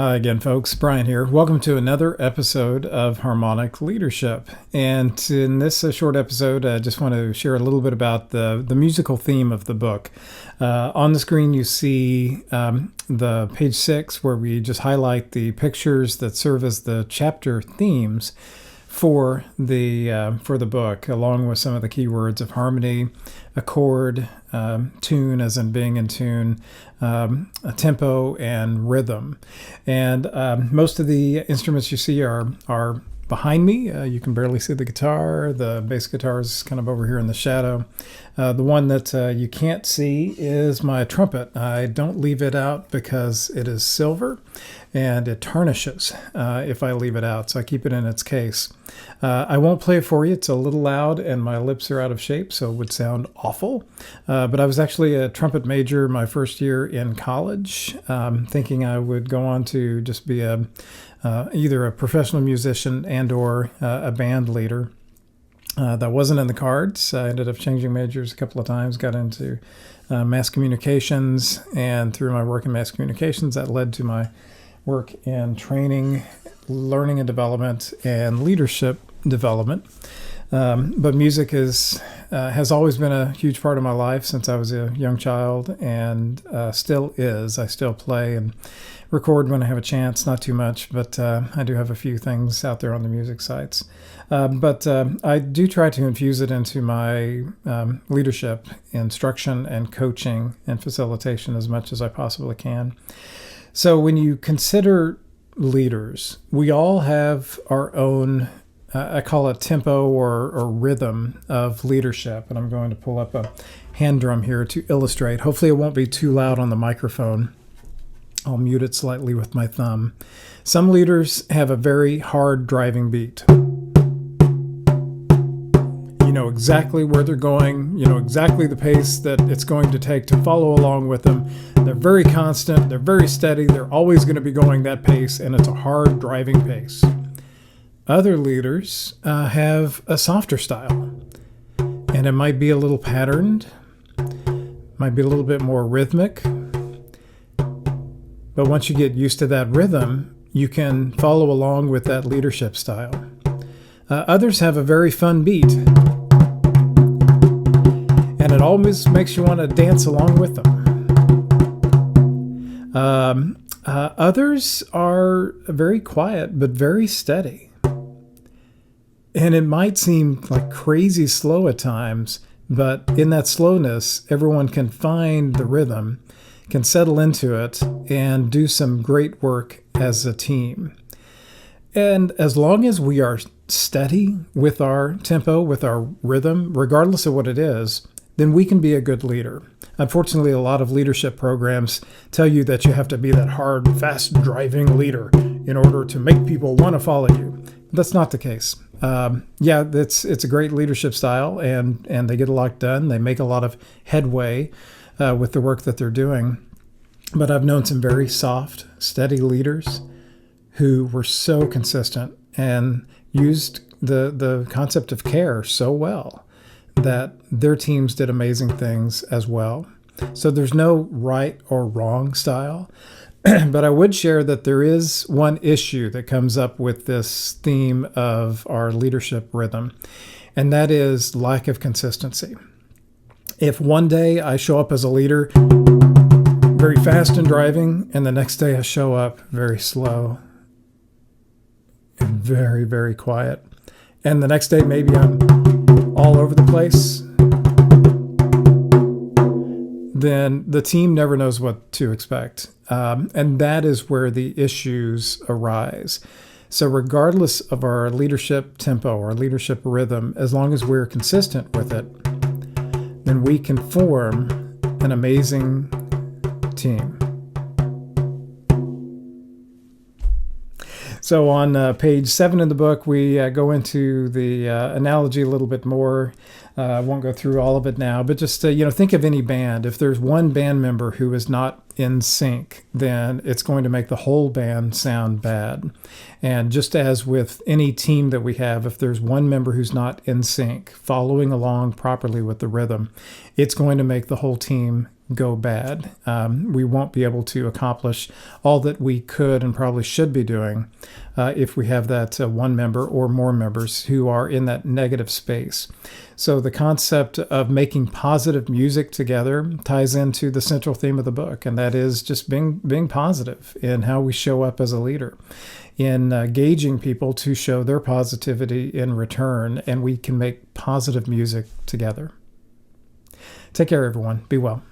Hi again, folks. Brian here. Welcome to another episode of Harmonic Leadership. And in this short episode, I just want to share a little bit about the musical theme of the book. On the screen, you see the page 6, where we just highlight the pictures that serve as the chapter themes for the book, along with some of the keywords of harmony, accord, tune, as in being in tune, a tempo, and rhythm. And most of the instruments you see are behind me. You can barely see the guitar. The bass guitar is kind of over here in the shadow. The one that you can't see is my trumpet. I don't leave it out because it is silver and it tarnishes if I leave it out, so I keep it in its case. I won't play it for you. It's a little loud and my lips are out of shape, so it would sound awful. But I was actually a trumpet major my first year in college, thinking I would go on to just be either a professional musician and or a band leader. That wasn't in the cards. I ended up changing majors a couple of times, got into mass communications, and through my work in mass communications, that led to my work in training, learning and development, and leadership development. But music has always been a huge part of my life since I was a young child, and still is. I still play and record when I have a chance, not too much, but I do have a few things out there on the music sites. But I do try to infuse it into my leadership, instruction, and coaching and facilitation as much as I possibly can. So when you consider leaders, we all have our own, I call it tempo or rhythm of leadership. And I'm going to pull up a hand drum here to illustrate. Hopefully it won't be too loud on the microphone. I'll mute it slightly with my thumb. Some leaders have a very hard driving beat. You know exactly where they're going. You know exactly the pace that it's going to take to follow along with them. They're very constant. They're very steady. They're always going to be going that pace, and it's a hard driving pace. Other leaders have a softer style, and it might be a little patterned, might be a little bit more rhythmic. But once you get used to that rhythm, you can follow along with that leadership style. Others have a very fun beat, and it always makes you want to dance along with them. Others are very quiet, but very steady. And it might seem like crazy slow at times, but in that slowness, everyone can find the rhythm, can settle into it, and do some great work as a team. And as long as we are steady with our tempo, with our rhythm, regardless of what it is, then we can be a good leader. Unfortunately, a lot of leadership programs tell you that you have to be that hard, fast-driving leader in order to make people want to follow you. That's not the case. It's a great leadership style, and they get a lot done. They make a lot of headway with the work that they're doing. But I've known some very soft, steady leaders who were so consistent and used the concept of care so well that their teams did amazing things as well. So there's no right or wrong style. But I would share that there is one issue that comes up with this theme of our leadership rhythm, and that is lack of consistency. If one day I show up as a leader very fast in driving, and the next day I show up very slow and very, very quiet, and the next day maybe I'm all over the place, then the team never knows what to expect. And that is where the issues arise. So regardless of our leadership tempo or leadership rhythm, as long as we're consistent with it, then we can form an amazing team. So on page 7 in the book, we go into the analogy a little bit more. I won't go through all of it now, but just think of any band. If there's one band member who is not in sync, then it's going to make the whole band sound bad. And just as with any team that we have, if there's one member who's not in sync, following along properly with the rhythm, it's going to make the whole team go bad. We won't be able to accomplish all that we could and probably should be doing if we have that one member or more members who are in that negative space. So the concept of making positive music together ties into the central theme of the book, and that is just being positive in how we show up as a leader, in gauging people to show their positivity in return, and we can make positive music together. Take care, everyone. Be well.